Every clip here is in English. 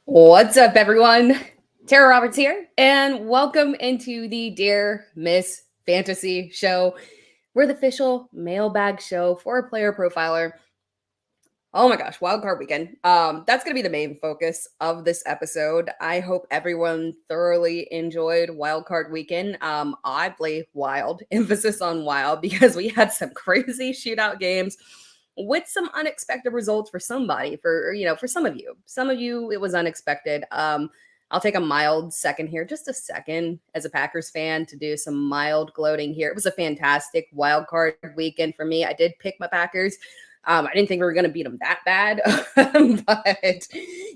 What's up, everyone? Tara Roberts here, and welcome into the Dear Miss Fantasy Show. We're the official mailbag show for a player profiler. Oh my gosh, wild card weekend. That's gonna be the main focus of this episode. I hope everyone thoroughly enjoyed wild card weekend. Oddly wild, emphasis on wild, because we had some crazy shootout games with some unexpected results for somebody, for some of you. Some of you, it was unexpected. I'll take a mild second here, just a second, as a Packers fan, to do some mild gloating here. It was a fantastic wild card weekend for me. I did pick my Packers. I didn't think we were going to beat them that bad, but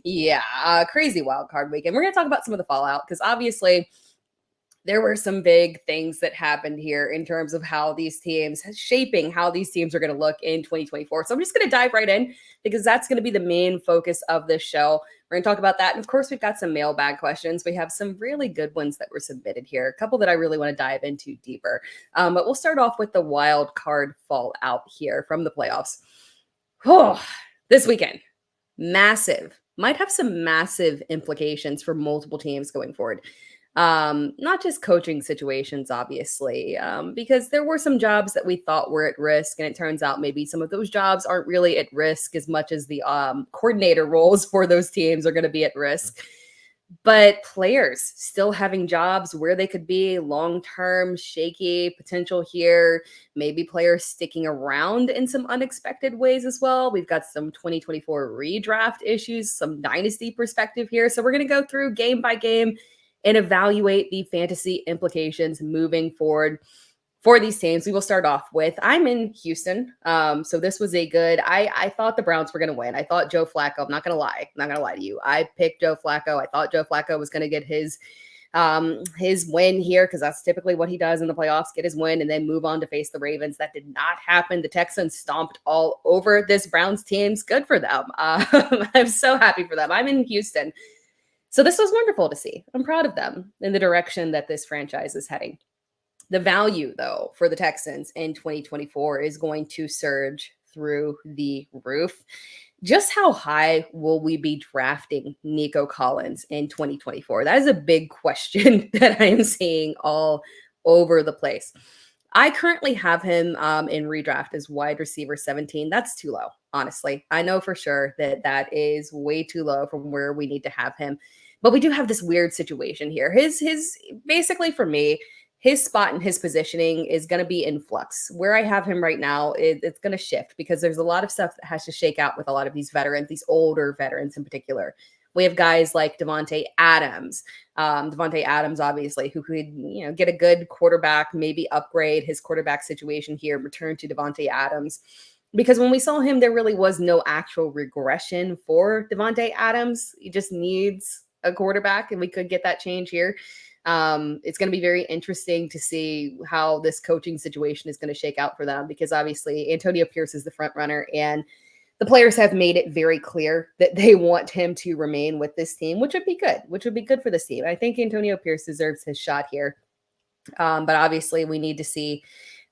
yeah, crazy wild card weekend. We're going to talk about some of the fallout because obviously there were some big things that happened here in terms of how these teams, shaping how these teams are going to look in 2024. So I'm just going to dive right in because that's going to be the main focus of this show. We're going to talk about that. And of course, we've got some mailbag questions. We have some really good ones that were submitted here, a couple that I really want to dive into deeper. But we'll start off with the wild card fallout here from the playoffs. Oh, this weekend, massive, might have some massive implications for multiple teams going forward. Not just coaching situations, obviously, because there were some jobs that we thought were at risk, and it turns out maybe some of those jobs aren't really at risk as much as the coordinator roles for those teams are going to be at risk. But players still having jobs where they could be long-term, shaky potential here. Maybe players sticking around in some unexpected ways as well. We've got some 2024 redraft issues, some dynasty perspective here. So we're going to go through game by game and evaluate the fantasy implications moving forward for these teams. We will start off with, I'm in Houston. So this was a good, I thought the Browns were going to win. I thought Joe Flacco, I'm not going to lie to you. I picked Joe Flacco. I thought Joe Flacco was going to get his win here because that's typically what he does in the playoffs, get his win and then move on to face the Ravens. That did not happen. The Texans stomped all over this Browns teams. Good for them. I'm so happy for them. I'm in Houston. So this was wonderful to see. I'm proud of them in the direction that this franchise is heading. The value, though, for the Texans in 2024 is going to surge through the roof. Just how high will we be drafting Nico Collins in 2024? That is a big question that I am seeing all over the place. I currently have him in redraft as wide receiver 17. That's too low, honestly. I know for sure that that is way too low from where we need to have him. But we do have this weird situation here. His basically for me, his spot and his positioning is going to be in flux. Where I have him right now, it's going to shift because there's a lot of stuff that has to shake out with a lot of these veterans, these older veterans in particular. We have guys like Davante Adams. Davante Adams, obviously, who could get a good quarterback, maybe upgrade his quarterback situation here, return to Davante Adams. Because when we saw him, there really was no actual regression for Davante Adams. He just needs a quarterback, and we could get that change here. It's going to be very interesting to see how this coaching situation is going to shake out for them because obviously Antonio Pierce is the front runner and the players have made it very clear that they want him to remain with this team, which would be good for this team. I think Antonio Pierce deserves his shot here. But obviously we need to see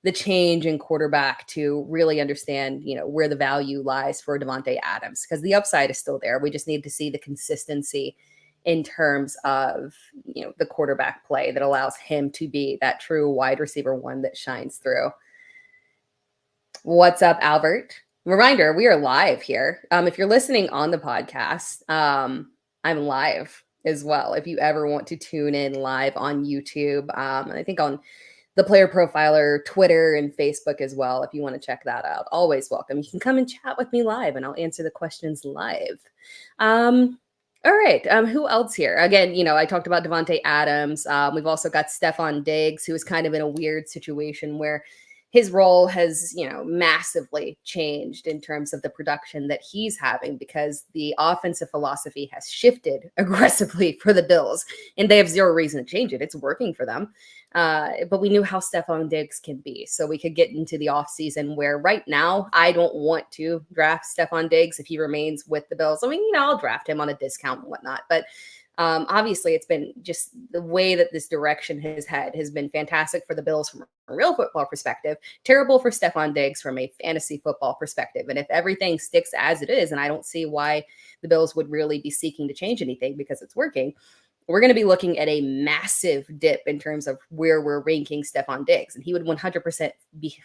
the change in quarterback to really understand, where the value lies for Davante Adams because the upside is still there. We just need to see the consistency in terms of, the quarterback play that allows him to be that true wide receiver one that shines through. What's up, Albert? Reminder, we are live here. If you're listening on the podcast, I'm live as well. If you ever want to tune in live on YouTube, and I think on the Player Profiler, Twitter, and Facebook as well, if you want to check that out, always welcome. You can come and chat with me live, and I'll answer the questions live. All right. Who else here? Again, I talked about Davante Adams. We've also got Stephon Diggs, who is kind of in a weird situation where his role has, massively changed in terms of the production that he's having because the offensive philosophy has shifted aggressively for the Bills, and they have zero reason to change it. It's working for them. But we knew how Stephon Diggs can be. So we could get into the offseason where right now I don't want to draft Stephon Diggs if he remains with the Bills. I mean, I'll draft him on a discount and whatnot. But Obviously, it's been just the way that this direction has been fantastic for the Bills from a real football perspective, terrible for Stephon Diggs from a fantasy football perspective. And if everything sticks as it is, and I don't see why the Bills would really be seeking to change anything because it's working, we're going to be looking at a massive dip in terms of where we're ranking Stephon Diggs. And he would 100%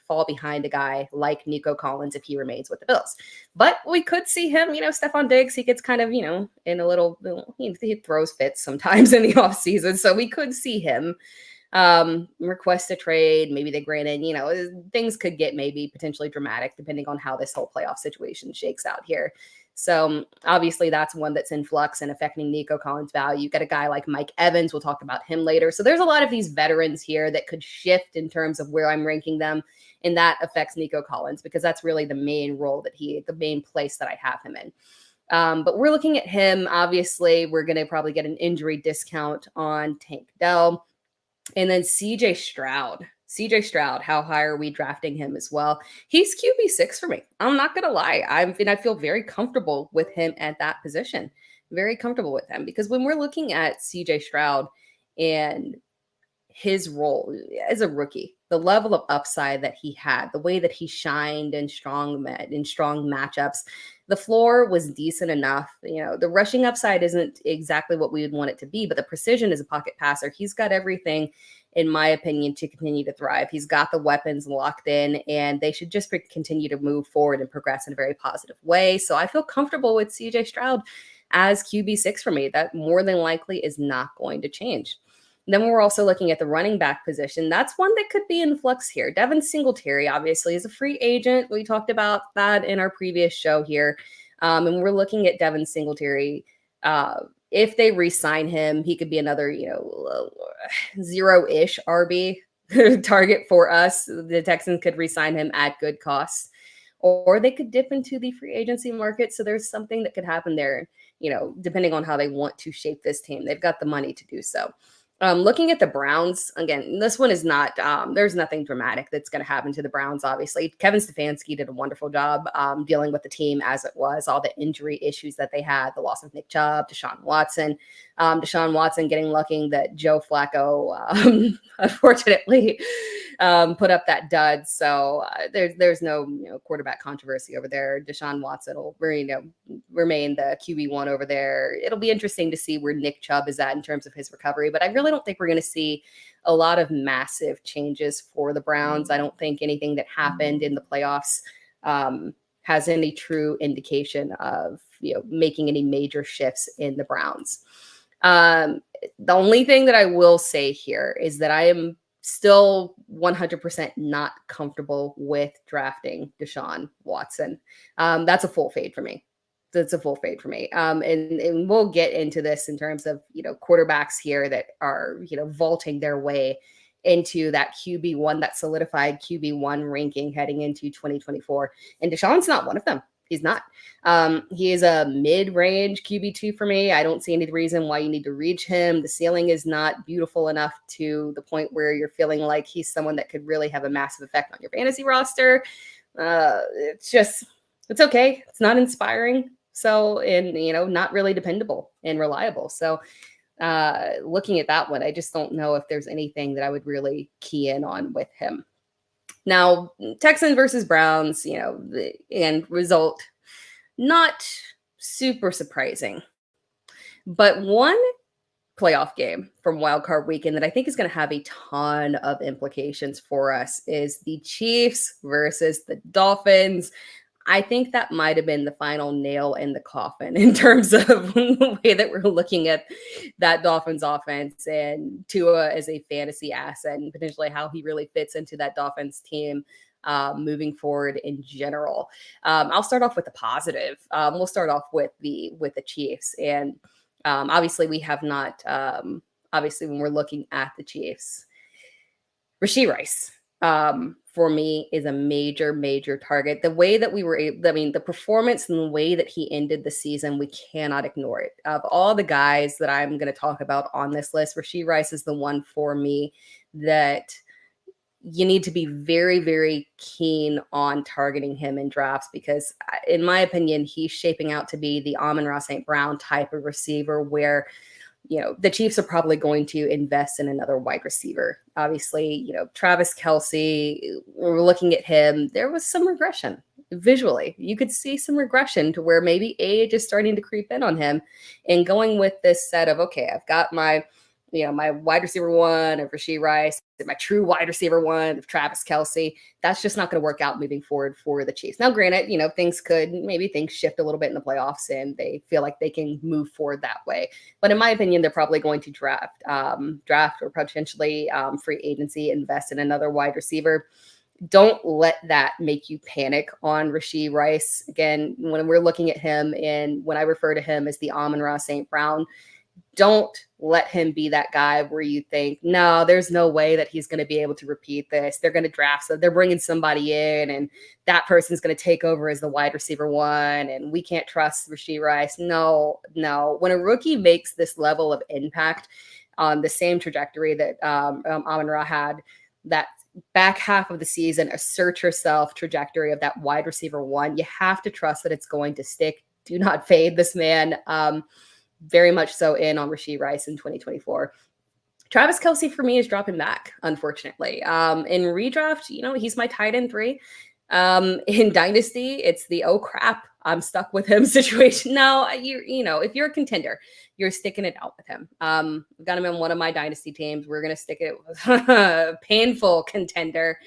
fall behind a guy like Nico Collins if he remains with the Bills. But we could see him, Stephon Diggs, he gets kind of, in a little, he throws fits sometimes in the offseason. So we could see him request a trade. Maybe they grant it, things could get maybe potentially dramatic depending on how this whole playoff situation shakes out here. So obviously that's one that's in flux and affecting Nico Collins' value. You got a guy like Mike Evans. We'll talk about him later. So there's a lot of these veterans here that could shift in terms of where I'm ranking them. And that affects Nico Collins because that's really the main role the main place that I have him in. But we're looking at him. Obviously, we're going to probably get an injury discount on Tank Dell. And then CJ Stroud, how high are we drafting him as well? He's QB6 for me. I'm not going to lie. I feel very comfortable with him at that position. Very comfortable with him because when we're looking at CJ Stroud and his role as a rookie, the level of upside that he had, the way that he shined in strong matchups, the floor was decent enough. The rushing upside isn't exactly what we would want it to be, but the precision as a pocket passer, he's got everything, in my opinion, to continue to thrive. He's got the weapons locked in, and they should just continue to move forward and progress in a very positive way. So I feel comfortable with CJ Stroud as QB6 for me. That more than likely is not going to change. Then we're also looking at the running back position. That's one that could be in flux here. Devin Singletary, obviously, is a free agent. We talked about that in our previous show here. And we're looking at Devin Singletary. If they re-sign him, he could be another, zero-ish RB target for us. The Texans could re-sign him at good costs. Or they could dip into the free agency market. So there's something that could happen there, depending on how they want to shape this team. They've got the money to do so. Looking at the Browns, again, this one is not, there's nothing dramatic that's going to happen to the Browns, obviously. Kevin Stefanski did a wonderful job dealing with the team as it was, all the injury issues that they had, the loss of Nick Chubb, Deshaun Watson. Deshaun Watson getting lucky that Joe Flacco, unfortunately, put up that dud. So there's no quarterback controversy over there. Deshaun Watson will remain the QB1 over there. It'll be interesting to see where Nick Chubb is at in terms of his recovery, but I really don't think we're going to see a lot of massive changes for the Browns. I don't think anything that happened in the playoffs has any true indication of making any major shifts in the Browns. The only thing that I will say here is that I am still 100% not comfortable with drafting Deshaun Watson. That's a full fade for me. That's a full fade for me. And we'll get into this in terms of, quarterbacks here that are, vaulting their way into that QB1, that solidified QB1 ranking heading into 2024. And Deshaun's not one of them. He's not. He is a mid-range QB2 for me. I don't see any reason why you need to reach him. The ceiling is not beautiful enough to the point where you're feeling like he's someone that could really have a massive effect on your fantasy roster. It's okay. It's not inspiring. So, and, not really dependable and reliable. So looking at that one, I just don't know if there's anything that I would really key in on with him. Now, Texans versus Browns, the end result, not super surprising. But one playoff game from wildcard weekend that I think is going to have a ton of implications for us is the Chiefs versus the Dolphins. I think that might have been the final nail in the coffin in terms of the way that we're looking at that Dolphins offense and Tua as a fantasy asset and potentially how he really fits into that Dolphins team moving forward in general. I'll start off with the positive. We'll start off with the Chiefs. And obviously we have not, obviously when we're looking at the Chiefs, Rashee Rice. For me is a major, major target. The way that we were able, the performance and the way that he ended the season, we cannot ignore it. Of all the guys that I'm going to talk about on this list, Rashee Rice is the one for me that you need to be very, very keen on targeting him in drafts because in my opinion, he's shaping out to be the Amon-Ra St. Brown type of receiver where the Chiefs are probably going to invest in another wide receiver. Obviously, Travis Kelce, we're looking at him. There was some regression visually. You could see some regression to where maybe age is starting to creep in on him, and going with this set of, okay, I've got my my wide receiver one of Rashee Rice, my true wide receiver one of Travis Kelce. That's just not going to work out moving forward for the Chiefs. Now, granted, things shift a little bit in the playoffs and they feel like they can move forward that way. But in my opinion, they're probably going to draft or potentially free agency, invest in another wide receiver. Don't let that make you panic on Rashee Rice. Again, when we're looking at him and when I refer to him as the Amon-Ra St. Brown, don't let him be that guy where you think, no, there's no way that he's going to be able to repeat this. They're going to draft, so they're bringing somebody in and that person's going to take over as the wide receiver one and we can't trust Rashee Rice. No. When a rookie makes this level of impact on the same trajectory that Amon-Ra had, that back half of the season, assert yourself trajectory of that wide receiver one, you have to trust that it's going to stick. Do not fade this man. Very much so in on Rashee Rice in 2024. Travis Kelce for me is dropping back, unfortunately. In redraft, he's my tight end 3. In Dynasty, it's the oh crap, I'm stuck with him situation. No, if you're a contender, you're sticking it out with him. I've got him in one of my Dynasty teams. We're gonna stick it with a painful contender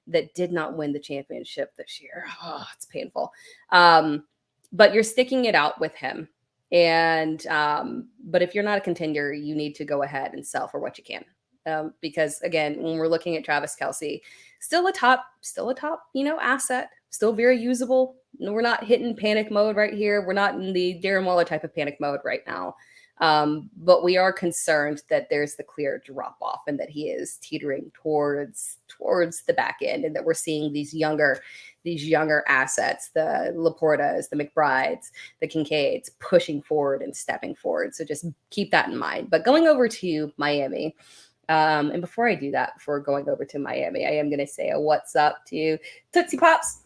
that did not win the championship this year. Oh, it's painful. But you're sticking it out with him. And but if you're not a contender, you need to go ahead and sell for what you can. Because again, when we're looking at Travis Kelce, still a top, asset, still very usable. We're not hitting panic mode right here. We're not in the Darren Waller type of panic mode right now. But we are concerned that there's the clear drop off and that he is teetering towards the back end, and that we're seeing these younger assets, the Laportas, the McBrides, the Kincaids, pushing forward and stepping forward. So just keep that in mind. But going over to Miami, and before going over to Miami, I am going to say a what's up to Tootsie Pops.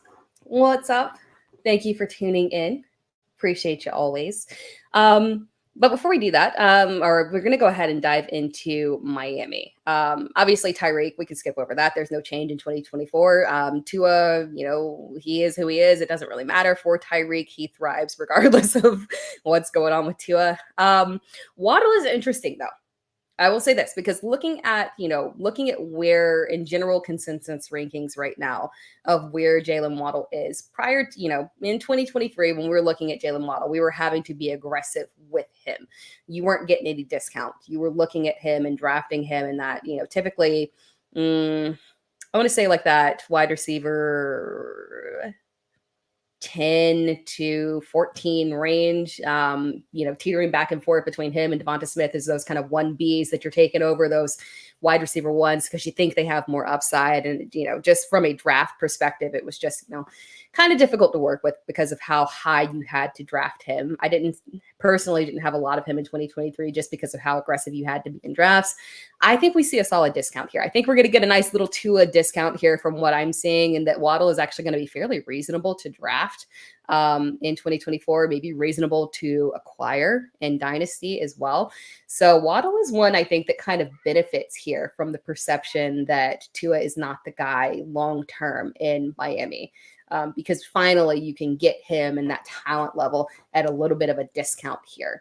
What's up? Thank you for tuning in. Appreciate you always. But before we do that, we're going to go ahead and dive into Miami. Obviously, Tyreek, we can skip over that. There's no change in 2024. Tua, he is who he is. It doesn't really matter for Tyreek. He thrives regardless of what's going on with Tua. Waddle is interesting, though. I will say this, because looking at where in general consensus rankings right now of where Jalen Waddle is prior to, in 2023, when we were looking at Jalen Waddle, we were having to be aggressive with him. You weren't getting any discount. You were looking at him and drafting him in that, typically, I want to say like that wide receiver 10 to 14 range, teetering back and forth between him and Devonta Smith is those kind of 1Bs that you're taking over those wide receiver ones because you think they have more upside. And, just from a draft perspective, it was just, kind of difficult to work with because of how high you had to draft him. I didn't have a lot of him in 2023 just because of how aggressive you had to be in drafts. I think we see a solid discount here. I think we're going to get a nice little Tua discount here from what I'm seeing, and that Waddle is actually going to be fairly reasonable to draft in 2024, maybe reasonable to acquire in Dynasty as well. So Waddle is one I think that kind of benefits here from the perception that Tua is not the guy long-term in Miami. Because finally you can get him and that talent level at a little bit of a discount here.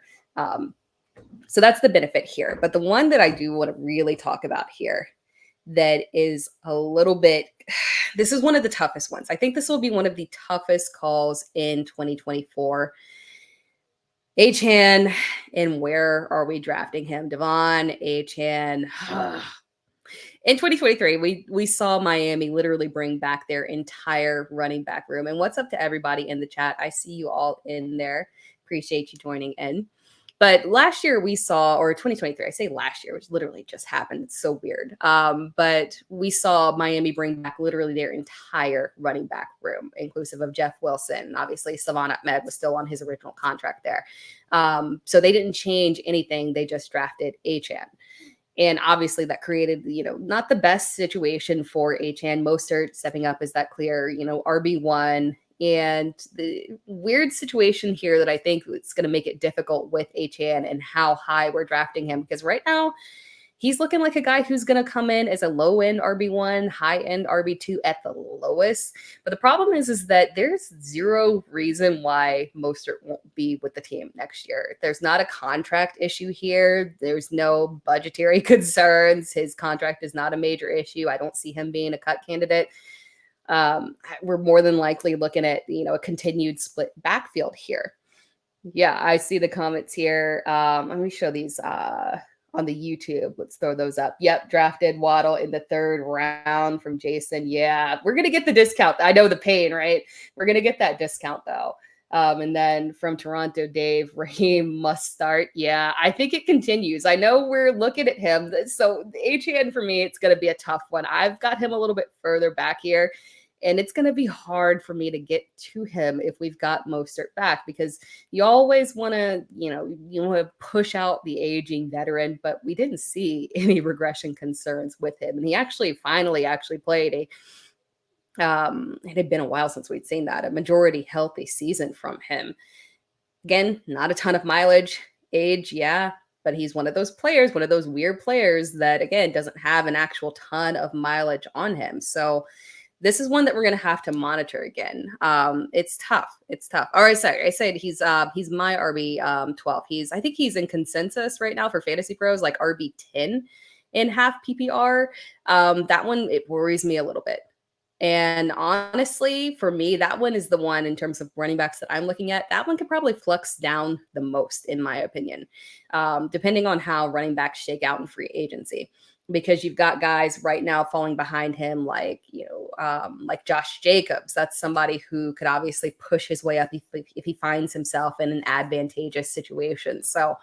So that's the benefit here. But the one that I do want to really talk about here that is a little bit, this is one of the toughest ones. I think this will be one of the toughest calls in 2024. Achane, and where are we drafting him? Devon, Achane. In 2023, we saw Miami literally bring back their entire running back room. And what's up to everybody in the chat? I see you all in there. Appreciate you joining in. But last year we saw, or 2023, I say last year, which literally just happened. It's so weird. But we saw Miami bring back literally their entire running back room, inclusive of Jeff Wilson. Obviously, Savon Ahmed was still on his original contract there. So they didn't change anything. They just drafted Achane. And obviously that created, not the best situation for Achane. Mostert stepping up as that clear, RB1, And the weird situation here that I think it's going to make it difficult with Achan and how high we're drafting him, because right now he's looking like a guy who's going to come in as a low-end RB1, high-end RB2 at the lowest. But the problem is that there's zero reason why Mostert won't be with the team next year. There's not a contract issue here. There's no budgetary concerns. His contract is not a major issue. I don't see him being a cut candidate. We're more than likely looking at, a continued split backfield here. Yeah, I see the comments here. Let me show these on the YouTube. Let's throw those up. Yep, drafted Waddle in the 3rd round from Jason. Yeah, we're going to get the discount. I know the pain, right? We're going to get that discount, though. And then from Toronto, Dave, Raheem must start. Yeah, I think it continues. I know we're looking at him. So the HN for me, it's going to be a tough one. I've got him a little bit further back here. And it's going to be hard for me to get to him if we've got Mostert back, because you always want to, you want to push out the aging veteran, but we didn't see any regression concerns with him. And he finally played it had been a while since we'd seen that, a majority healthy season from him. Again, not a ton of mileage, age, yeah, but he's one of those players, one of those weird players that, again, doesn't have an actual ton of mileage on him. So this is one that we're going to have to monitor again. It's tough. All right, sorry. I said he's my RB 12. I think he's in consensus right now for Fantasy Pros, like RB 10 in half PPR. That one, it worries me a little bit. And honestly, for me, that one is the one in terms of running backs that I'm looking at. That one could probably flux down the most, in my opinion, depending on how running backs shake out in free agency. Because you've got guys right now falling behind him, like Josh Jacobs. That's somebody who could obviously push his way up if he finds himself in an advantageous situation. So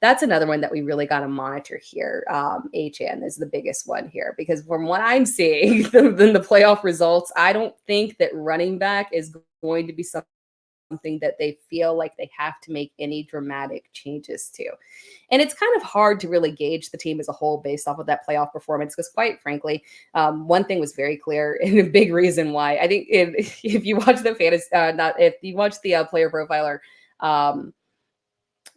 that's another one that we really got to monitor here. HN is the biggest one here, because from what I'm seeing in the playoff results, I don't think that running back is going to be something that they feel like they have to make any dramatic changes to. And it's kind of hard to really gauge the team as a whole based off of that playoff performance, because quite frankly, one thing was very clear, and a big reason why. I think if you watch the Player Profiler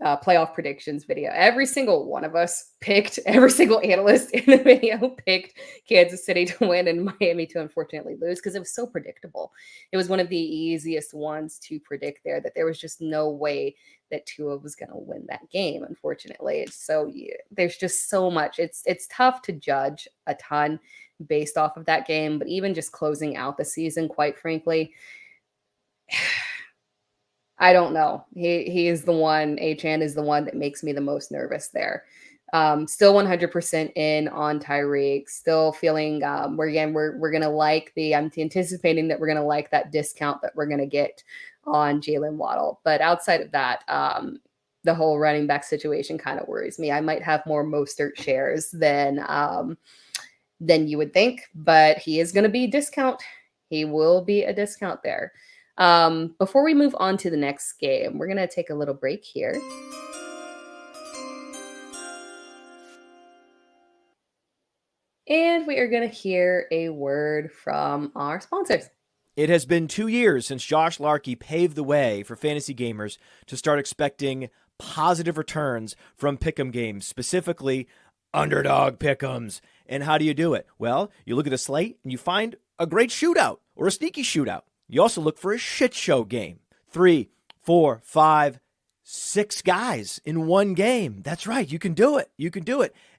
playoff predictions video, every single one of us picked, every single analyst in the video picked Kansas City to win and Miami to unfortunately lose, because it was so predictable. It was one of the easiest ones to predict there, that there was just no way that Tua was going to win that game, unfortunately. There's just so much. It's tough to judge a ton based off of that game, but even just closing out the season, quite frankly, I don't know. He is the one, HN is the one that makes me the most nervous there. Still 100% in on Tyreek, still feeling we're going to like I'm anticipating that we're going to like that discount that we're going to get on Jalen Waddle. But outside of that, the whole running back situation kind of worries me. I might have more Mostert shares than you would think, but he is going to be a discount. He will be a discount there. Before we move on to the next game, we're going to take a little break here. And we are going to hear a word from our sponsors. It has been 2 years since Josh Larkey paved the way for fantasy gamers to start expecting positive returns from pick'em games, specifically underdog pick'ems. And how do you do it? Well, you look at a slate and you find a great shootout or a sneaky shootout. You also look for a shit show game. 3, 4, 5, 6 guys in one game. That's right. You can do it.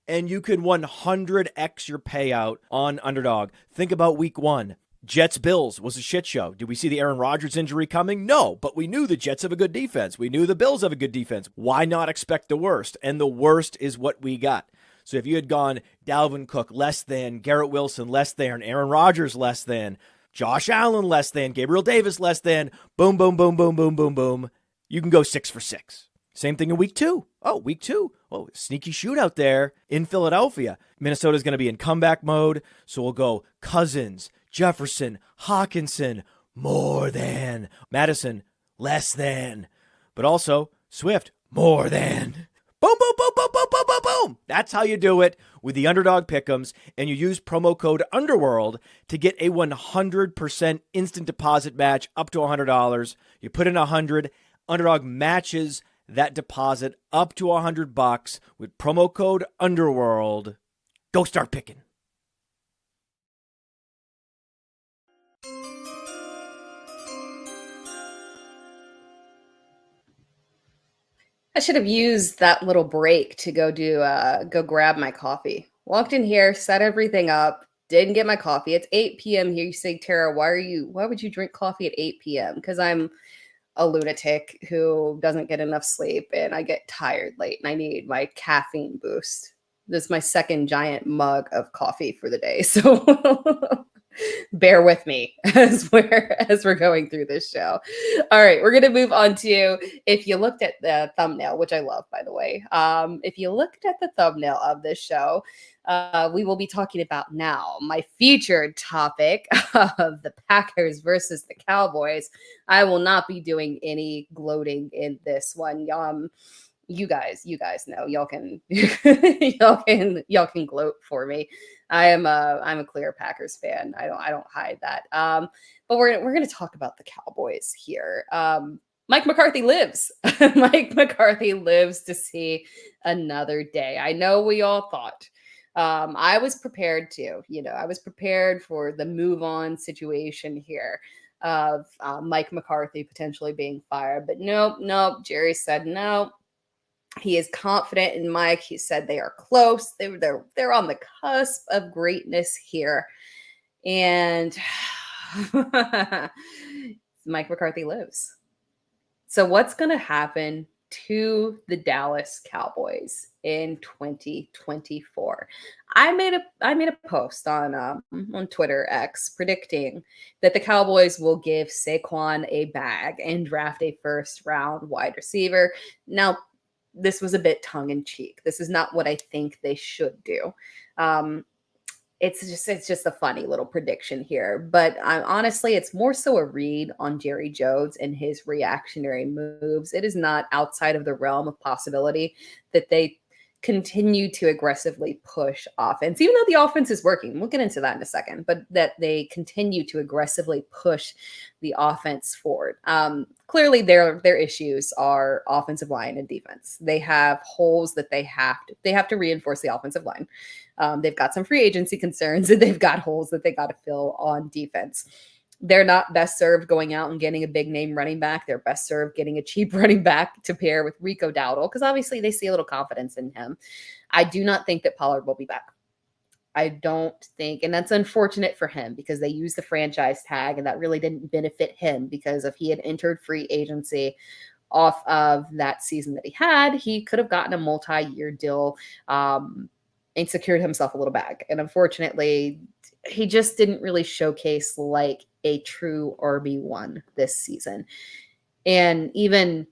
And you can 100x your payout on underdog. Think about week 1. Jets-Bills was a shit show. Did we see the Aaron Rodgers injury coming? No, but we knew the Jets have a good defense. We knew the Bills have a good defense. Why not expect the worst? And the worst is what we got. So if you had gone Dalvin Cook less than, Garrett Wilson less than, Aaron Rodgers less than, Josh Allen less than, Gabriel Davis less than, boom, boom, boom, boom, boom, boom, boom. You can go 6 for 6. Same thing in week 2. Week 2. Sneaky shootout there in Philadelphia. Minnesota's going to be in comeback mode, so we'll go Cousins, Jefferson, Hawkinson, more than, Madison, less than, but also Swift, more than. Boom, boom, boom, boom, boom, boom, boom, Boom! That's how you do it with the Underdog Pick'ems, and you use promo code Underworld to get a 100% instant deposit match up to $100. You put in $100, Underdog matches that deposit up to $100 with promo code Underworld. Go start picking. I should have used that little break to go grab my coffee. Walked in here, set everything up, didn't get my coffee. It's 8 p.m. here. You say, Tara, why would you drink coffee at 8 p.m.? Because I'm a lunatic who doesn't get enough sleep and I get tired late and I need my caffeine boost. This is my second giant mug of coffee for the day. So bear with me as we're going through this show. All right, we're gonna move on to, if you looked at the thumbnail, which I love, by the way. If you looked at the thumbnail of this show, we will be talking about now my featured topic of the Packers versus the Cowboys. I will not be doing any gloating in this one. You guys know, y'all can y'all can gloat for me. I'm a clear Packers fan. I don't hide that. But we're going to talk about the Cowboys here. Mike McCarthy lives. Mike McCarthy lives to see another day. I know we all thought. I was prepared to, I was prepared for the move on situation here of Mike McCarthy potentially being fired. But nope. Jerry said no. He is confident in Mike. He said they are close. They're on the cusp of greatness here. And Mike McCarthy lives. So what's going to happen to the Dallas Cowboys in 2024? I made a post on Twitter X predicting that the Cowboys will give Saquon a bag and draft a first round wide receiver. Now, this was a bit tongue-in-cheek. This is not what I think they should do. It's just a funny little prediction here. But honestly, it's more so a read on Jerry Jones and his reactionary moves. It is not outside of the realm of possibility that they continue to aggressively push offense, even though the offense is working. We'll get into that in a second, but that they continue to aggressively push the offense forward. Clearly, their issues are offensive line and defense. They have holes that they have to reinforce the offensive line. They've got some free agency concerns, and they've got holes that they got to fill on defense. They're not best served going out and getting a big name running back. They're best served getting a cheap running back to pair with Rico Dowdle, because obviously they see a little confidence in him. I do not think that Pollard will be back. I don't think, and that's unfortunate for him because they used the franchise tag and that really didn't benefit him because if he had entered free agency off of that season that he could have gotten a multi-year deal and secured himself a little bag. And unfortunately, he just didn't really showcase like a true RB1 this season. And even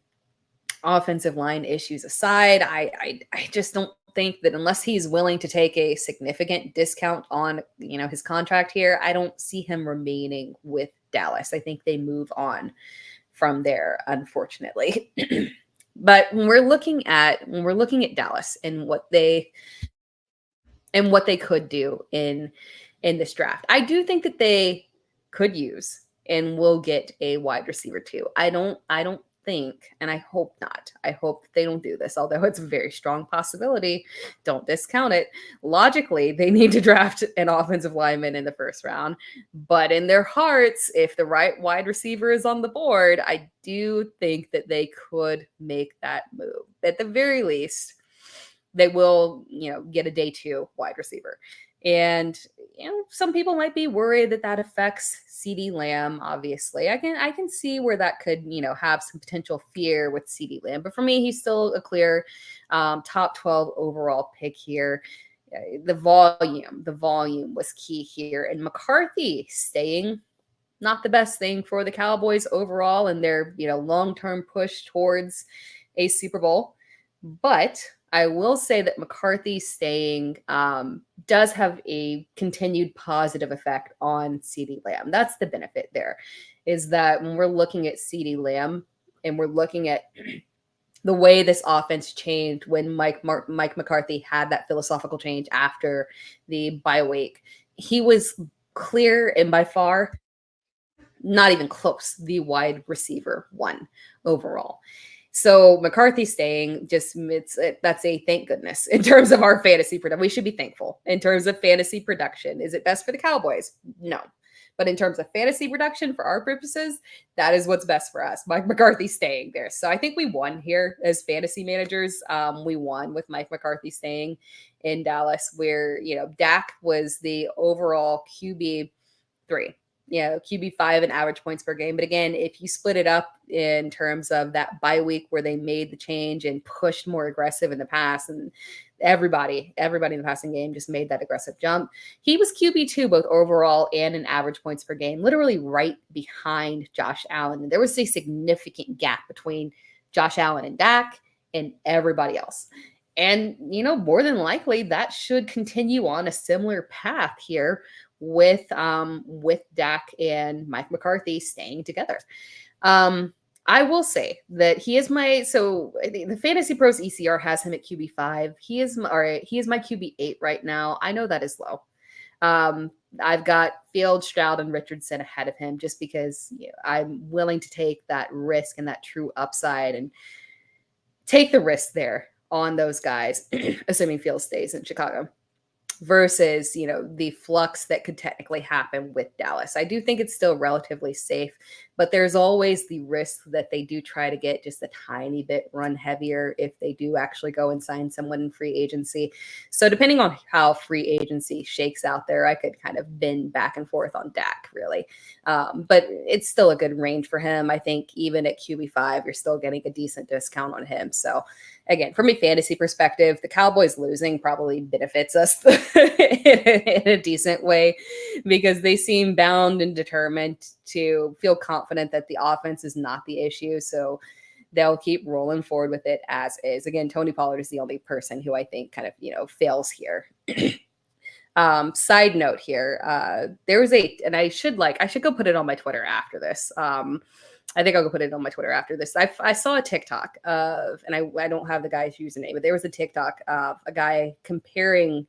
offensive line issues aside, I just don't think that unless he's willing to take a significant discount on, his contract here, I don't see him remaining with Dallas. I think they move on from there, unfortunately. But when we're looking at Dallas and what they could do in this draft, I do think that they could use and will get a wide receiver too. I don't think, and I hope not. I hope that they don't do this, although it's a very strong possibility. Don't discount it. Logically, they need to draft an offensive lineman in the first round. But in their hearts, if the right wide receiver is on the board, I do think that they could make that move. At the very least, they will, get a day 2 wide receiver. And, some people might be worried that affects CeeDee Lamb, obviously. I can see where that could, have some potential fear with CeeDee Lamb. But for me, he's still a clear top 12 overall pick here. The volume was key here. And McCarthy staying, not the best thing for the Cowboys overall and their, long-term push towards a Super Bowl. But I will say that McCarthy staying does have a continued positive effect on CeeDee Lamb. That's the benefit there, is that when we're looking at CeeDee Lamb and we're looking at the way this offense changed when Mike McCarthy had that philosophical change after the bye week. He was clear and by far not even close the wide receiver one overall. So McCarthy staying that's a thank goodness in terms of our fantasy production. We should be thankful in terms of fantasy production. Is it best for the Cowboys? No. But in terms of fantasy production for our purposes, that is what's best for us. Mike McCarthy staying there. So I think we won here as fantasy managers. We won with Mike McCarthy staying in Dallas, where, Dak was the overall QB3. QB5 and average points per game. But again, if you split it up in terms of that bye week where they made the change and pushed more aggressive in the pass, and everybody in the passing game just made that aggressive jump, he was QB2 both overall and in average points per game, literally right behind Josh Allen. And there was a significant gap between Josh Allen and Dak and everybody else. And, more than likely that should continue on a similar path here with Dak and Mike McCarthy staying together. I will say that he is the Fantasy Pros ECR has him at QB5. He is my QB8 right now. I know that is low. I've got Fields, Stroud, and Richardson ahead of him just because I'm willing to take that risk and that true upside and take the risk there on those guys, assuming Fields stays in Chicago, versus, the flux that could technically happen with Dallas. I do think it's still relatively safe, but there's always the risk that they do try to get just a tiny bit run heavier if they do actually go and sign someone in free agency. So depending on how free agency shakes out there, I could kind of bend back and forth on Dak, really. But it's still a good range for him. I think even at QB5, you're still getting a decent discount on him. So again, from a fantasy perspective, the Cowboys losing probably benefits us in a decent way because they seem bound and determined to feel confident that the offense is not the issue. So they'll keep rolling forward with it as is. Again, Tony Pollard is the only person who I think kind of, fails here. Side note here, there was and I should go put it on my Twitter after this. I think I'll go put it on my Twitter after this. I saw a TikTok and I don't have the guy's username, but there was a TikTok of a guy comparing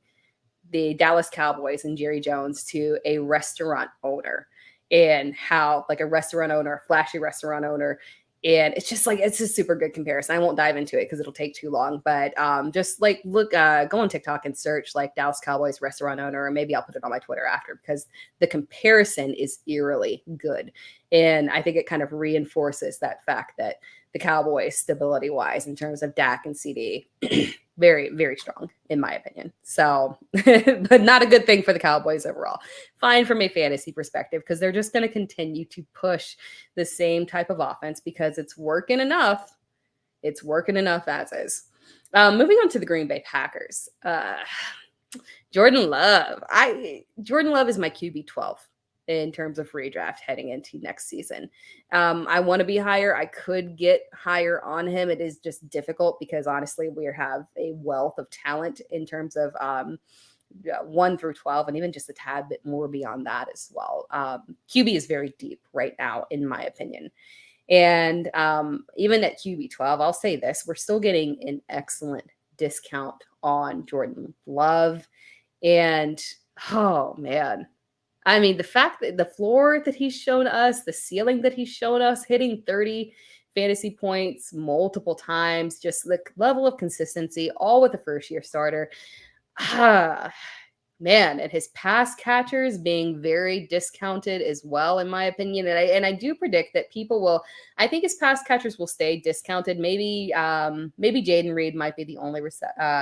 the Dallas Cowboys and Jerry Jones to a restaurant owner, and how a restaurant owner, a flashy restaurant owner. And it's just it's a super good comparison. I won't dive into it because it'll take too long, but just look, go on TikTok and search Dallas Cowboys restaurant owner, or maybe I'll put it on my Twitter after, because the comparison is eerily good. And I think it kind of reinforces that fact that the Cowboys, stability wise, in terms of Dak and CD, very, very strong, in my opinion. So, but not a good thing for the Cowboys overall. Fine from a fantasy perspective, because they're just going to continue to push the same type of offense because it's working enough. It's working enough as is. Moving on to the Green Bay Packers. Jordan Love. Jordan Love is my QB12 in terms of redraft heading into next season. I want to be higher. I could get higher on him. It is just difficult because honestly, we have a wealth of talent in terms of 1 through 12, and even just a tad bit more beyond that as well. QB is very deep right now, in my opinion. And even at QB12, I'll say this, we're still getting an excellent discount on Jordan Love. And, oh man, I mean, the fact that the floor that he's shown us, the ceiling that he's shown us, hitting 30 fantasy points multiple times, just the level of consistency, all with a first-year starter. Man, and his pass catchers being very discounted as well, in my opinion. And I do predict that people will, I think his pass catchers will stay discounted. Maybe Jaden Reed might be the only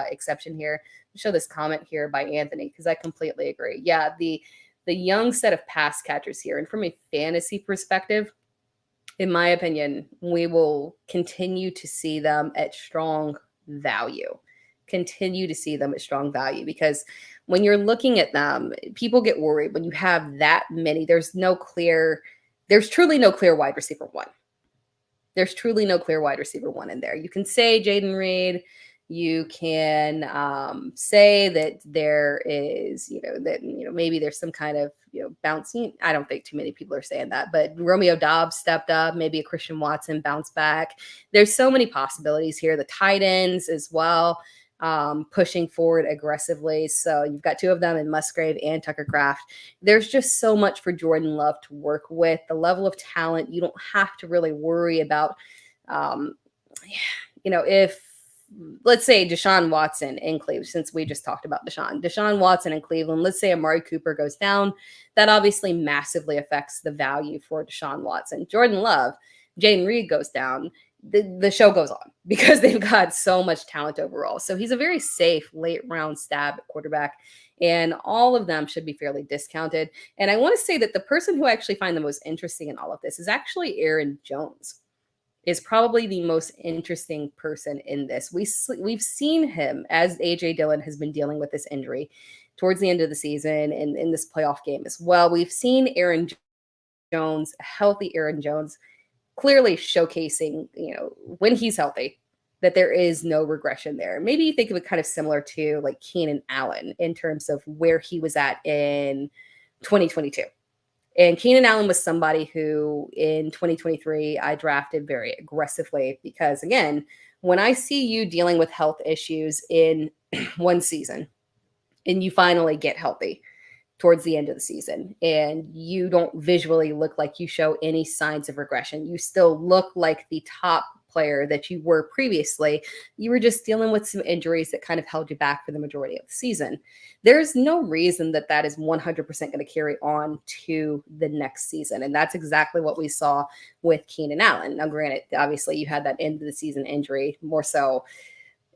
exception here. I'll show this comment here by Anthony, because I completely agree. Yeah, the young set of pass catchers here. And from a fantasy perspective, in my opinion, we will continue to see them at strong value. Because when you're looking at them, people get worried when you have that many. There's truly no clear wide receiver one. There's truly no clear wide receiver one in there. You can say Jaden Reed, You can say that there is, maybe there's some kind of, bouncing. I don't think too many people are saying that, but Romeo Dobbs stepped up, maybe a Christian Watson bounced back. There's so many possibilities here. The tight ends as well, pushing forward aggressively. So you've got two of them in Musgrave and Tucker Kraft. There's just so much for Jordan Love to work with. The level of talent, you don't have to really worry about, if, let's say Deshaun Watson in Cleveland, since we just talked about Deshaun Watson in Cleveland, let's say Amari Cooper goes down, that obviously massively affects the value for Deshaun Watson. Jordan Love, Jaden Reed goes down, the show goes on because they've got so much talent overall. So he's a very safe late round stab at quarterback, and all of them should be fairly discounted. And I want to say that the person who I actually find the most interesting in all of this is actually Aaron Jones. Is probably the most interesting person in this. We've seen him as A.J. Dillon has been dealing with this injury towards the end of the season and in this playoff game as well. We've seen Aaron Jones, healthy Aaron Jones, clearly showcasing, when he's healthy, that there is no regression there. Maybe you think of it kind of similar to like Keenan Allen in terms of where he was at in 2022. And Keenan Allen was somebody who in 2023 I drafted very aggressively because, again, when I see you dealing with health issues in one season and you finally get healthy towards the end of the season and you don't visually look like you show any signs of regression, you still look like the top player that you were previously, you were just dealing with some injuries that kind of held you back for the majority of the season. There's no reason that is 100% going to carry on to the next season. And that's exactly what we saw with Keenan Allen. Now, granted, obviously you had that end of the season injury. More so,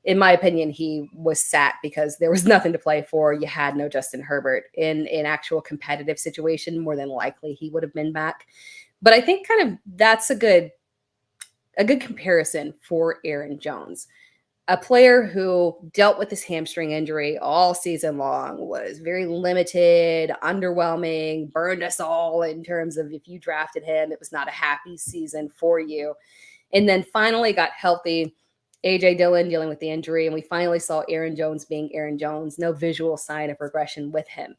in my opinion, he was sat because there was nothing to play for. You had no Justin Herbert in an actual competitive situation. More than likely he would have been back. But I think kind of that's a good comparison for Aaron Jones, a player who dealt with this hamstring injury all season long, was very limited, underwhelming, burned us all in terms of if you drafted him, it was not a happy season for you. And then finally got healthy, A.J. Dillon dealing with the injury, and we finally saw Aaron Jones being Aaron Jones, no visual sign of regression with him.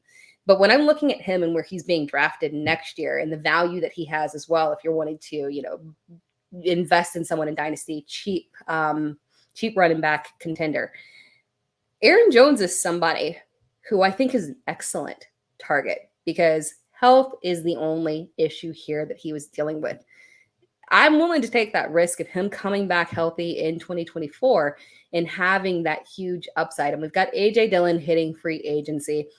But when I'm looking at him and where he's being drafted next year and the value that he has as well, if you're wanting to, invest in someone in Dynasty, cheap running back contender. Aaron Jones is somebody who I think is an excellent target because health is the only issue here that he was dealing with. I'm willing to take that risk of him coming back healthy in 2024 and having that huge upside. And we've got A.J. Dillon hitting free agency.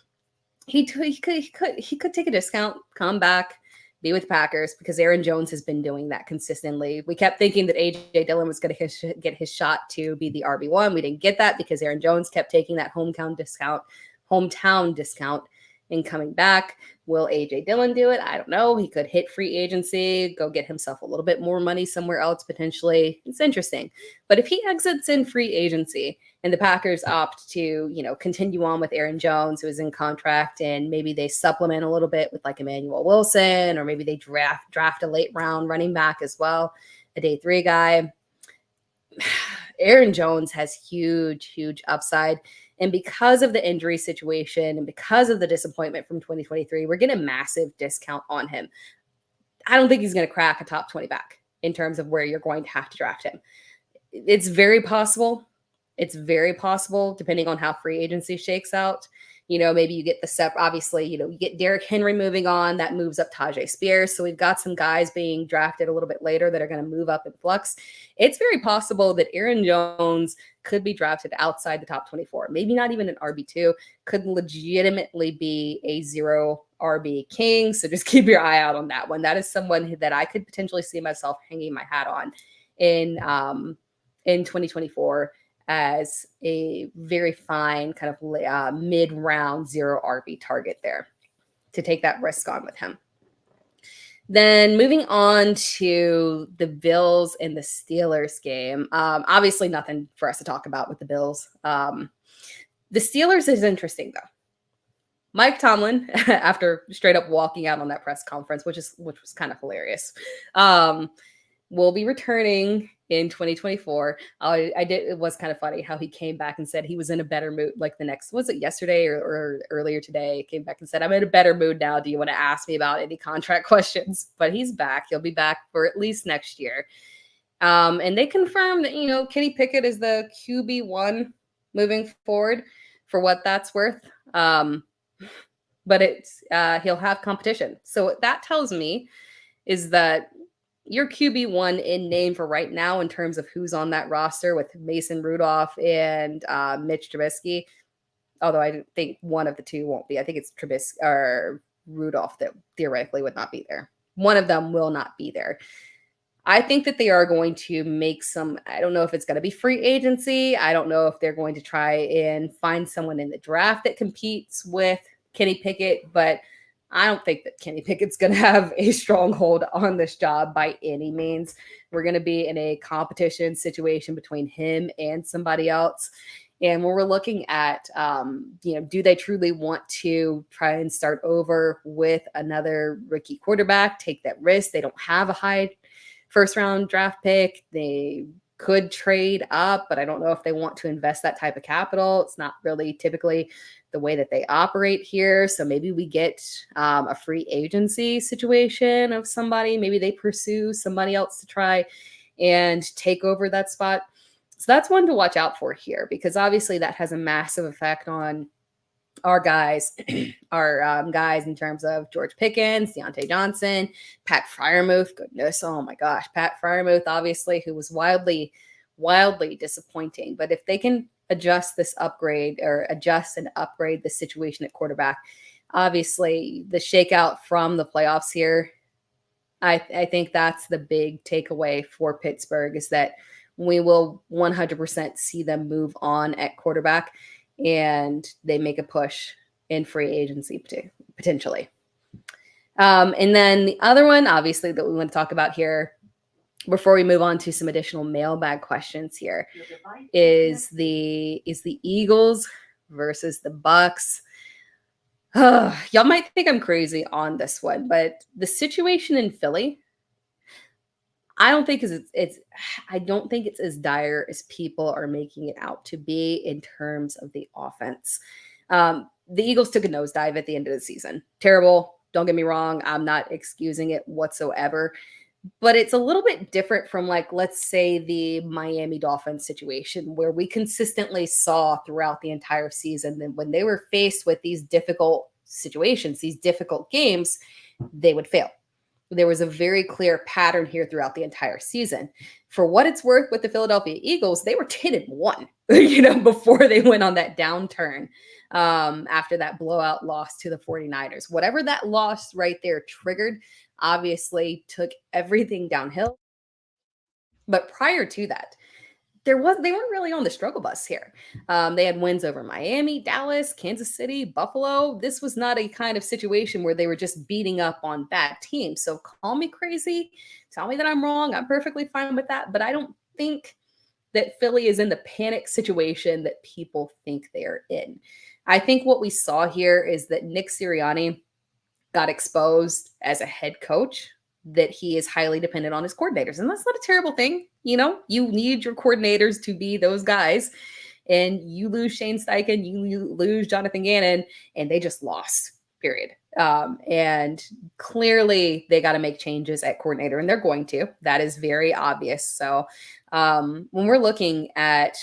He could take a discount, come back, be with Packers, because Aaron Jones has been doing that consistently. We kept thinking that A.J. Dillon was going to get his shot to be the RB1. We didn't get that because Aaron Jones kept taking that hometown discount and coming back. Will A.J. Dillon do it? I don't know. He could hit free agency, go get himself a little bit more money somewhere else potentially. It's interesting. But if he exits in free agency and the Packers opt to, continue on with Aaron Jones, who is in contract, and maybe they supplement a little bit with like Emmanuel Wilson, or maybe they draft a late round running back as well, a day 3 guy. Aaron Jones has huge upside. And because of the injury situation and because of the disappointment from 2023, we're getting a massive discount on him. I don't think he's going to crack a top 20 back in terms of where you're going to have to draft him. It's very possible. It's very possible, depending on how free agency shakes out. Maybe you get obviously, you get Derrick Henry moving on, that moves up Tajay Spears. So we've got some guys being drafted a little bit later that are going to move up in flux. It's very possible that Aaron Jones could be drafted outside the top 24, maybe not even an RB2, could legitimately be a 0 RB king. So just keep your eye out on that one. That is someone that I could potentially see myself hanging my hat on in 2024. As a very fine kind of mid-round 0 RB target there to take that risk on with him. Then moving on to the Bills and the Steelers game. Obviously nothing for us to talk about with the Bills. The Steelers is interesting though. Mike Tomlin, after straight up walking out on that press conference, which was kind of hilarious. will be returning in 2024. I did. It was kind of funny how he came back and said he was in a better mood. Like the next, was it yesterday or earlier today? Came back and said, "I'm in a better mood now. Do you want to ask me about any contract questions?" But he's back. He'll be back for at least next year. And they confirmed that Kenny Pickett is the QB1 moving forward, for what that's worth. But he'll have competition. So what that tells me is that your QB1 in name for right now, in terms of who's on that roster with Mason Rudolph and Mitch Trubisky, although I think one of the two won't be. I think it's Trubisky or Rudolph that theoretically would not be there. One of them will not be there. I think that they are going to make some, I don't know if it's going to be free agency. I don't know if they're going to try and find someone in the draft that competes with Kenny Pickett, but I don't think that Kenny Pickett's going to have a stronghold on this job by any means. We're going to be in a competition situation between him and somebody else. And when we're looking at, do they truly want to try and start over with another rookie quarterback, take that risk? They don't have a high first-round draft pick. They could trade up, but I don't know if they want to invest that type of capital. It's not really typically the way that they operate here. So maybe we get a free agency situation of somebody. Maybe they pursue somebody else to try and take over that spot. So that's one to watch out for here, because obviously that has a massive effect on our guys, guys in terms of George Pickens, Deontay Johnson, Pat Freiermuth. Goodness, oh my gosh, Pat Freiermuth, obviously, who was wildly disappointing. But if they can adjust and upgrade the situation at quarterback, obviously the shakeout from the playoffs here, I think that's the big takeaway for Pittsburgh, is that we will 100% see them move on at quarterback, and they make a push in free agency potentially. And then the other one, obviously, that we want to talk about here before we move on to some additional mailbag questions here, is the Eagles versus the Bucks. Y'all might think I'm crazy on this one, but the situation in Philly, I don't think it's as dire as people are making it out to be in terms of the offense. The Eagles took a nosedive at the end of the season. Terrible. Don't get me wrong. I'm not excusing it whatsoever. But it's a little bit different from, like, let's say the Miami Dolphins situation, where we consistently saw throughout the entire season that when they were faced with these difficult situations, these difficult games, they would fail. There was a very clear pattern here throughout the entire season. For what it's worth, with the Philadelphia Eagles, they were 10-1, before they went on that downturn after that blowout loss to the 49ers. Whatever that loss right there triggered, obviously took everything downhill. But prior to that, they weren't really on the struggle bus here. They had wins over Miami, Dallas, Kansas City, Buffalo. This was not a kind of situation where they were just beating up on bad teams. So call me crazy. Tell me that I'm wrong. I'm perfectly fine with that. But I don't think that Philly is in the panic situation that people think they're in. I think what we saw here is that Nick Sirianni got exposed as a head coach, that he is highly dependent on his coordinators. And that's not a terrible thing. You need your coordinators to be those guys. And you lose Shane Steichen, you lose Jonathan Gannon, and they just lost, period. And clearly they got to make changes at coordinator, and they're going to. That is very obvious. So when we're looking at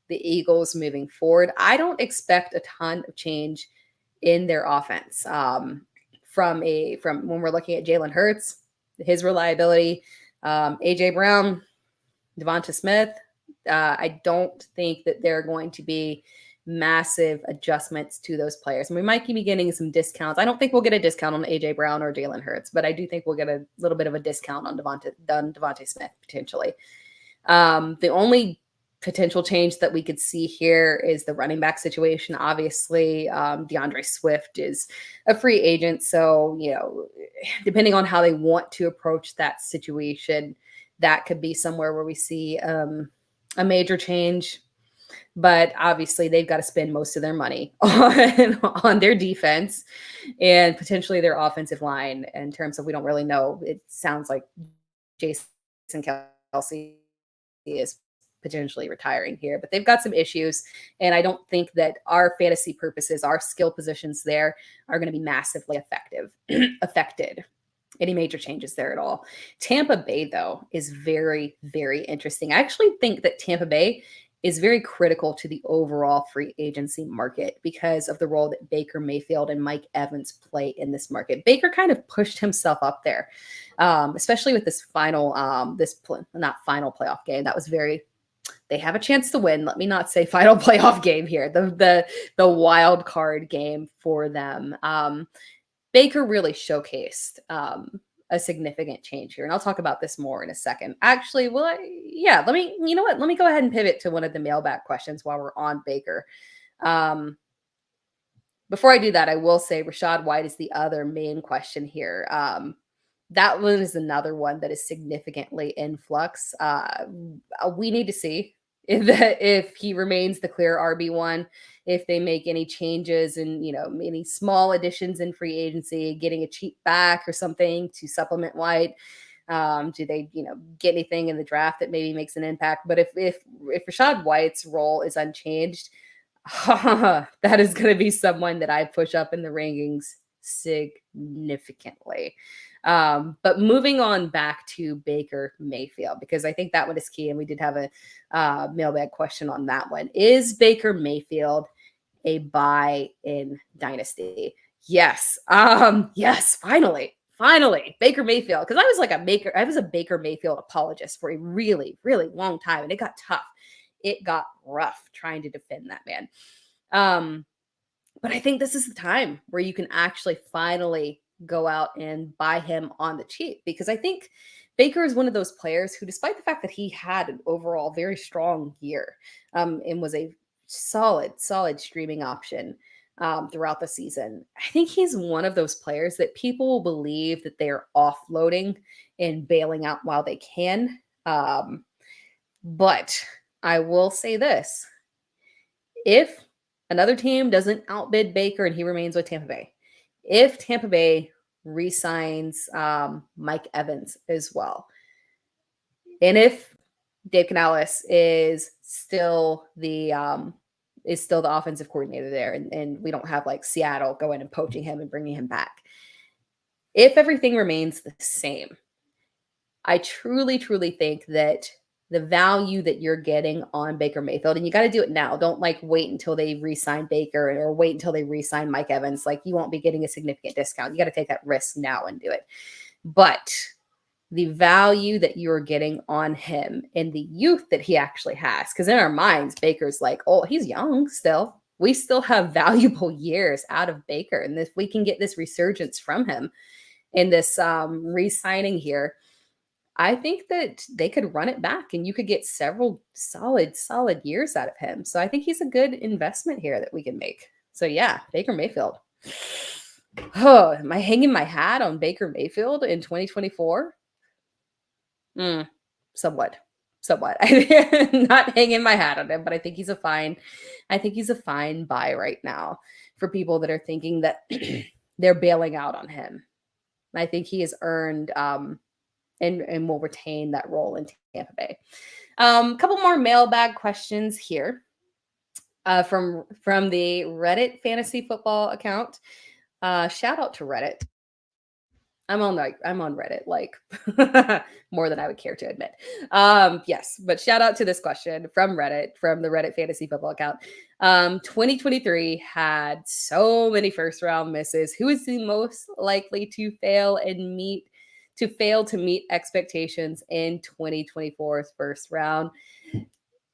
the Eagles moving forward, I don't expect a ton of change in their offense. From when we're looking at Jalen Hurts, his reliability, AJ Brown, Devonta Smith, I don't think that there are going to be massive adjustments to those players. And we might be getting some discounts. I don't think we'll get a discount on AJ Brown or Jalen Hurts, but I do think we'll get a little bit of a discount on Devonta Smith potentially. The only potential change that we could see here is the running back situation. Obviously, DeAndre Swift is a free agent. So, depending on how they want to approach that situation, that could be somewhere where we see a major change. But obviously, they've got to spend most of their money on their defense and potentially their offensive line, in terms of, we don't really know. It sounds like Jason Kelsey is potentially retiring here, but they've got some issues. And I don't think that our fantasy purposes, our skill positions there are going to be massively affected. Any major changes there at all. Tampa Bay, though, is very, very interesting. I actually think that Tampa Bay is very critical to the overall free agency market because of the role that Baker Mayfield and Mike Evans play in this market. Baker kind of pushed himself up there, especially with this final, not final playoff game. That was very, they have a chance to win. Let me not say final playoff game here. The wild card game for them. Baker really showcased a significant change here. And I'll talk about this more in a second. Actually, let me go ahead and pivot to one of the mailbag questions while we're on Baker. Before I do that, I will say Rachaad White is the other main question here. That one is another one that is significantly in flux. We need to see if he remains the clear RB1, if they make any changes and, any small additions in free agency, getting a cheap back or something to supplement White. Do they, get anything in the draft that maybe makes an impact? But if Rachaad White's role is unchanged, that is going to be someone that I push up in the rankings significantly. But moving on back to Baker Mayfield, because I think that one is key. And we did have a mailbag question on that one. Is Baker Mayfield a buy in Dynasty? Yes. Yes, finally, Baker Mayfield. Because I was a Baker Mayfield apologist for a really, really long time. And it got tough. It got rough trying to defend that man. But I think this is the time where you can actually finally go out and buy him on the cheap, because I think Baker is one of those players who, despite the fact that he had an overall very strong year and was a solid streaming option throughout the season, I think he's one of those players that people will believe that they're offloading and bailing out while they can. But I will say this. If another team doesn't outbid Baker and he remains with Tampa Bay, if Tampa Bay re-signs Mike Evans as well, and if Dave Canales is still the offensive coordinator there, and we don't have like Seattle going and poaching him and bringing him back, if everything remains the same, I truly think that the value that you're getting on Baker Mayfield, and you got to do it now. Don't wait until they re-sign Baker or wait until they re-sign Mike Evans. You won't be getting a significant discount. You got to take that risk now and do it. But the value that you're getting on him and the youth that he actually has, because in our minds, Baker's he's young still. We still have valuable years out of Baker, and if we can get this resurgence from him in this re-signing here, I think that they could run it back and you could get several solid years out of him. So I think he's a good investment here that we can make. So yeah, Baker Mayfield. Oh, am I hanging my hat on Baker Mayfield in 2024? Somewhat. I'm not hanging my hat on him, but I think he's a fine buy right now for people that are thinking that they're bailing out on him. I think he has earned and will retain that role in Tampa Bay. A couple more mailbag questions here from the Reddit fantasy football account. Shout out to Reddit. I'm on Reddit more than I would care to admit. Yes, but shout out to this question from Reddit, from the Reddit fantasy football account. 2023 had so many first round misses. Who is the most likely to fail to meet expectations in 2024's first round?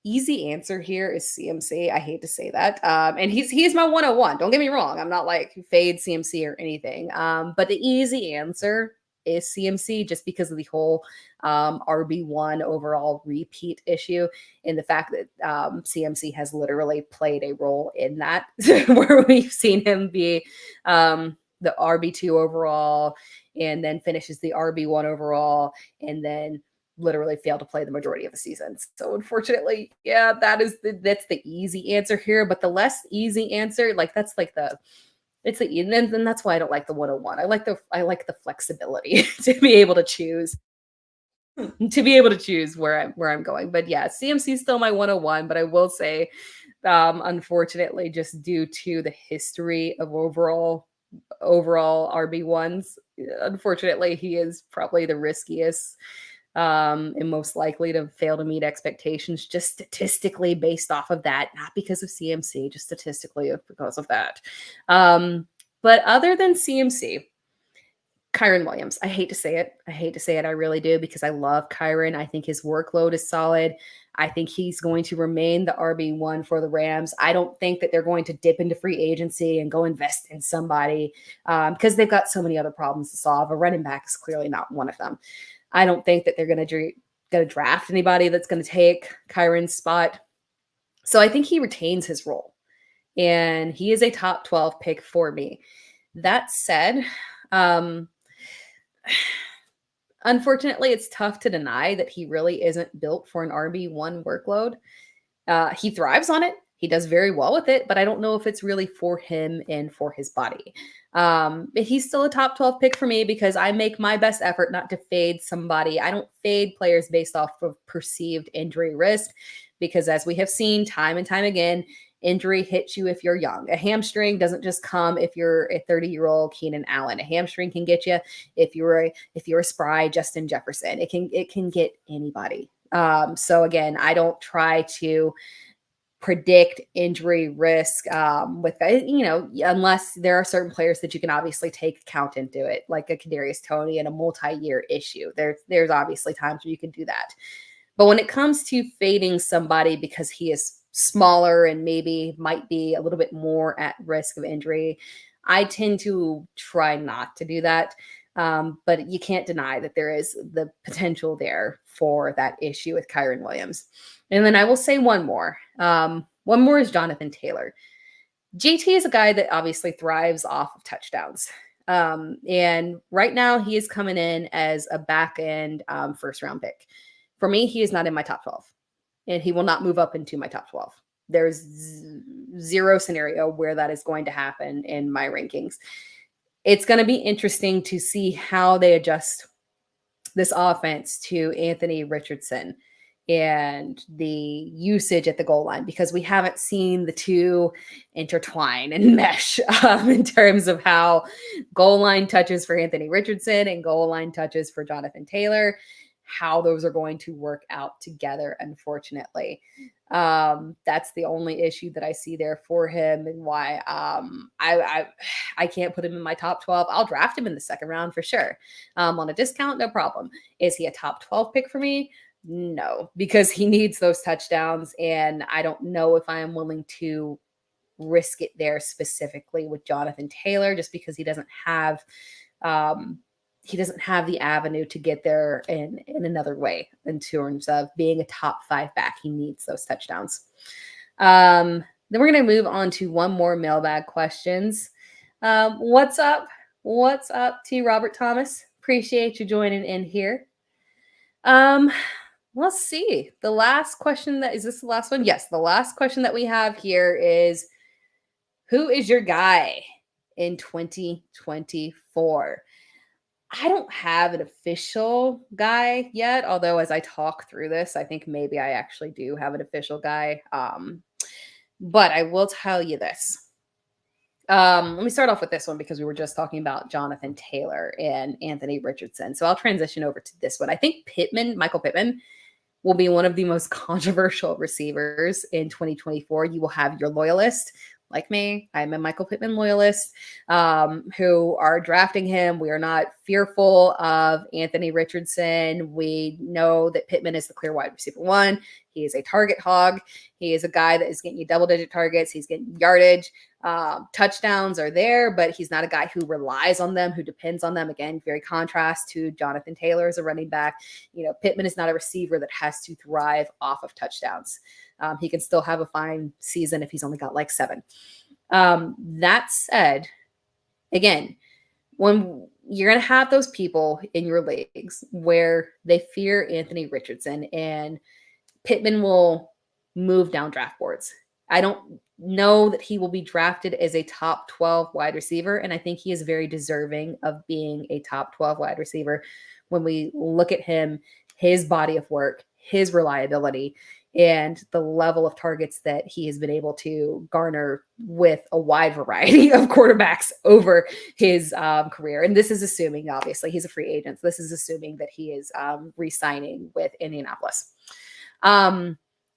Easy answer here is CMC. I hate to say that. And he's my 101. Don't get me wrong. I'm not fade CMC or anything. But the easy answer is CMC, just because of the whole RB1 overall repeat issue and the fact that CMC has literally played a role in that, where we've seen him be the RB2 overall and then finishes the RB1 overall and then literally failed to play the majority of the season. So unfortunately, yeah, that's the easy answer here. But the less easy answer, and then that's why I don't like the 101. I like the flexibility to be able to choose. to be able to choose where I'm going. But yeah, CMC is still my 101, but I will say, unfortunately, just due to the history of overall RB1s, unfortunately, he is probably the riskiest and most likely to fail to meet expectations, just statistically based off of that, not because of CMC, just statistically because of that. But other than CMC, Kyren Williams. I hate to say it. I really do, because I love Kyren. I think his workload is solid. I think he's going to remain the RB1 for the Rams. I don't think that they're going to dip into free agency and go invest in somebody because they've got so many other problems to solve. A running back is clearly not one of them. I don't think that they're going to draft anybody that's going to take Kyren's spot. So I think he retains his role, and he is a top 12 pick for me. That said, unfortunately, it's tough to deny that he really isn't built for an RB1 workload. He thrives on it. He does very well with it, but I don't know if it's really for him and for his body. He's still a top 12 pick for me because I make my best effort not to fade somebody. I don't fade players based off of perceived injury risk, because as we have seen time and time again, injury hits you if you're young. A hamstring doesn't just come if you're a 30-year-old Keenan Allen. A hamstring can get you if you're a spry Justin Jefferson. It can get anybody. So again, I don't try to predict injury risk with unless there are certain players that you can obviously take account into it, like a Kadarius Toney and a multi-year issue. There's obviously times where you can do that. But when it comes to fading somebody because he is smaller and maybe might be a little bit more at risk of injury, I tend to try not to do that. But you can't deny that there is the potential there for that issue with Kyren Williams. And then I will say one more. One more is Jonathan Taylor. JT is a guy that obviously thrives off of touchdowns. And right now he is coming in as a back end first round pick. For me, he is not in my top 12, and he will not move up into my top 12. There's zero scenario where that is going to happen in my rankings. It's going to be interesting to see how they adjust this offense to Anthony Richardson and the usage at the goal line, because we haven't seen the two intertwine and mesh in terms of how goal line touches for Anthony Richardson and goal line touches for Jonathan Taylor, how those are going to work out together, unfortunately. That's the only issue that I see there for him, and why I can't put him in my top 12. I'll draft him in the second round for sure. On a discount, no problem. Is he a top 12 pick for me? No, because he needs those touchdowns, and I don't know if I am willing to risk it there specifically with Jonathan Taylor, just because he doesn't have the avenue to get there in another way in terms of being a top 5 back. He needs those touchdowns. Then we're going to move on to one more mailbag questions. What's up? What's up to Robert Thomas? Appreciate you joining in here. Let's see. The last question is this the last one? Yes. The last question that we have here is, who is your guy in 2024? I don't have an official guy yet, although as I talk through this, I think maybe I actually do have an official guy. But I will tell you this. Let me start off with this one, because we were just talking about Jonathan Taylor and Anthony Richardson. So I'll transition over to this one. I think Michael Pittman, will be one of the most controversial receivers in 2024. You will have your loyalists like me. I'm a Michael Pittman loyalist who are drafting him. We are not fearful of Anthony Richardson. We know that Pittman is the clear wide receiver 1. He is a target hog. He is a guy that is getting you double-digit targets. He's getting yardage. Touchdowns are there, but he's not a guy who relies on them, who depends on them. Again, very contrast to Jonathan Taylor as a running back. Pittman is not a receiver that has to thrive off of touchdowns. He can still have a fine season if he's only got like 7. That said, again, when you're going to have those people in your leagues where they fear Anthony Richardson, and Pittman will move down draft boards. I don't know that he will be drafted as a top 12 wide receiver, and I think he is very deserving of being a top 12 wide receiver when we look at him his body of work, his reliability, and the level of targets that he has been able to garner with a wide variety of quarterbacks over his career. And this is assuming, obviously, he's a free agent. So this is assuming that he is re-signing with Indianapolis.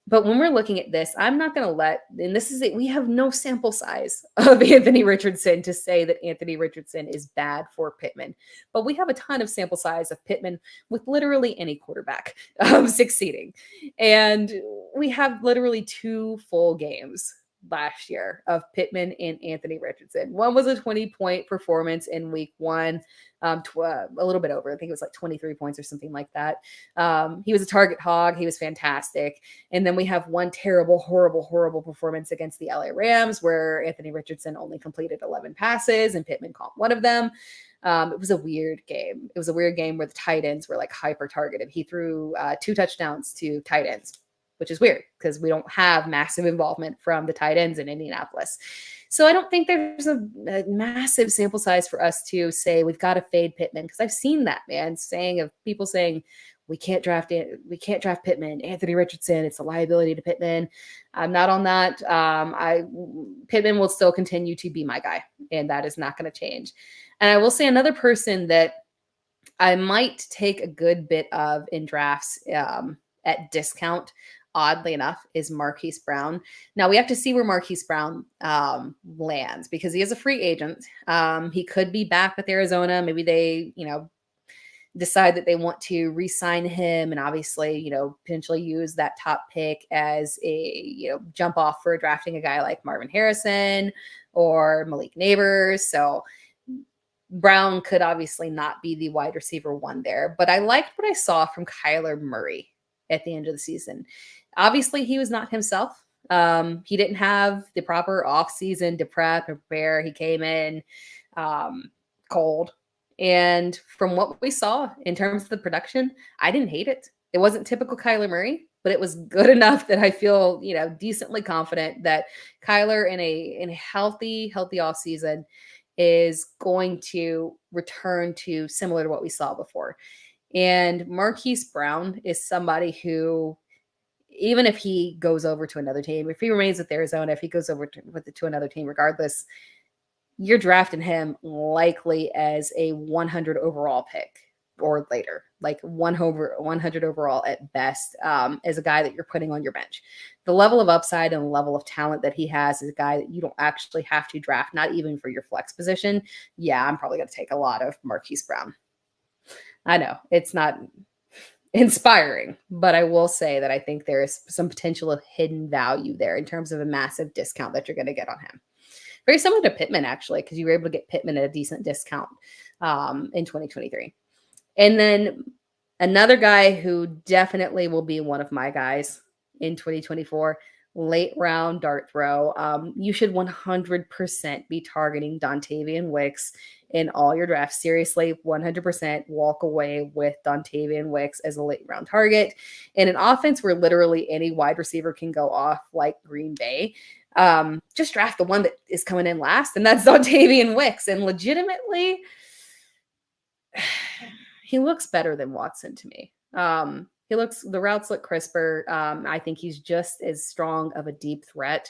But when we're looking at this, I'm not going to let, and this is it, we have no sample size of Anthony Richardson to say that Anthony Richardson is bad for Pittman. But we have a ton of sample size of Pittman with literally any quarterback succeeding. And we have literally 2 full games last year of Pittman and Anthony Richardson. One was a 20-point performance in week 1, a little bit over. I think it was like 23 points or something like that. He was a target hog. He was fantastic. And then we have one terrible, horrible performance against the LA Rams where Anthony Richardson only completed 11 passes and Pittman caught one of them. It was a weird game. It was a weird game where the tight ends were like hyper targeted. He threw 2 touchdowns to tight ends, which is weird because we don't have massive involvement from the tight ends in Indianapolis. So I don't think there's a massive sample size for us to say we've got to fade Pittman, because I've seen that, man, people saying we can't draft Pittman, Anthony Richardson, it's a liability to Pittman. I'm not on that. Pittman will still continue to be my guy, and that is not going to change. And I will say another person that I might take a good bit of in drafts at discount, oddly enough, is Marquise Brown. Now we have to see where Marquise Brown lands, because he is a free agent. He could be back with Arizona. Maybe they, decide that they want to re-sign him and obviously, potentially use that top pick as a, jump off for drafting a guy like Marvin Harrison or Malik Neighbors. So Brown could obviously not be the wide receiver 1 there, but I liked what I saw from Kyler Murray at the end of the season. Obviously, he was not himself. He didn't have the proper offseason to prep and prepare. He came in cold. And from what we saw in terms of the production, I didn't hate it. It wasn't typical Kyler Murray, but it was good enough that I feel, decently confident that Kyler in a healthy offseason is going to return to similar to what we saw before. And Marquise Brown is somebody who, even if he goes over to another team, if he remains with Arizona, if he goes over to another team, regardless, you're drafting him likely as a 100 overall pick or later, like 100 overall at best, as a guy that you're putting on your bench. The level of upside and the level of talent that he has is a guy that you don't actually have to draft, not even for your flex position. Yeah, I'm probably going to take a lot of Marquise Brown. I know it's not inspiring, but I will say that I think there is some potential of hidden value there in terms of a massive discount that you're going to get on him. Very similar to Pittman, actually, because you were able to get Pittman at a decent discount in 2023. And then another guy who definitely will be one of my guys in 2024, late round dart throw. You should 100% be targeting Dontavian Wicks in all your drafts. Seriously, 100% walk away with Dontavian Wicks as a late round target. In an offense where literally any wide receiver can go off like Green Bay, just draft the one that is coming in last, and that's Dontavian Wicks. And legitimately, he looks better than Watson to me. The routes look crisper. I think he's just as strong of a deep threat.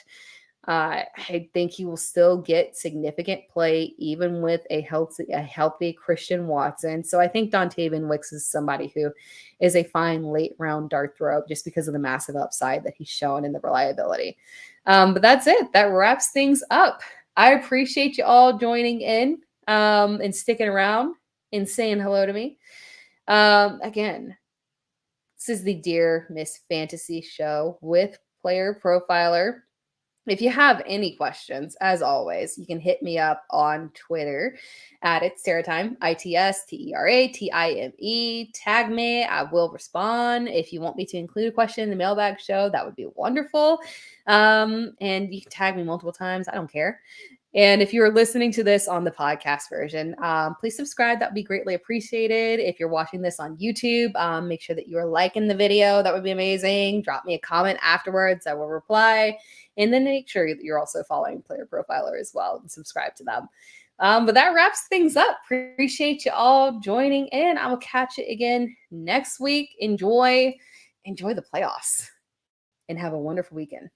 I think he will still get significant play even with a healthy Christian Watson. So I think Dontavian Wicks is somebody who is a fine late round dart throw just because of the massive upside that he's shown and the reliability. But that's it. That wraps things up. I appreciate you all joining in and sticking around and saying hello to me. Again, this is the Dear Miss Fantasy show with Player Profiler. If you have any questions, as always, you can hit me up on Twitter at It's Tera Time, ITSTERATIME. Tag me. I will respond. If you want me to include a question in the mailbag show, that would be wonderful. And you can tag me multiple times. I don't care. And if you're listening to this on the podcast version, please subscribe. That would be greatly appreciated. If you're watching this on YouTube, make sure that you're liking the video. That would be amazing. Drop me a comment afterwards. I will reply. And then make sure that you're also following Player Profiler as well and subscribe to them. But that wraps things up. Appreciate you all joining in. I will catch you again next week. Enjoy the playoffs and have a wonderful weekend.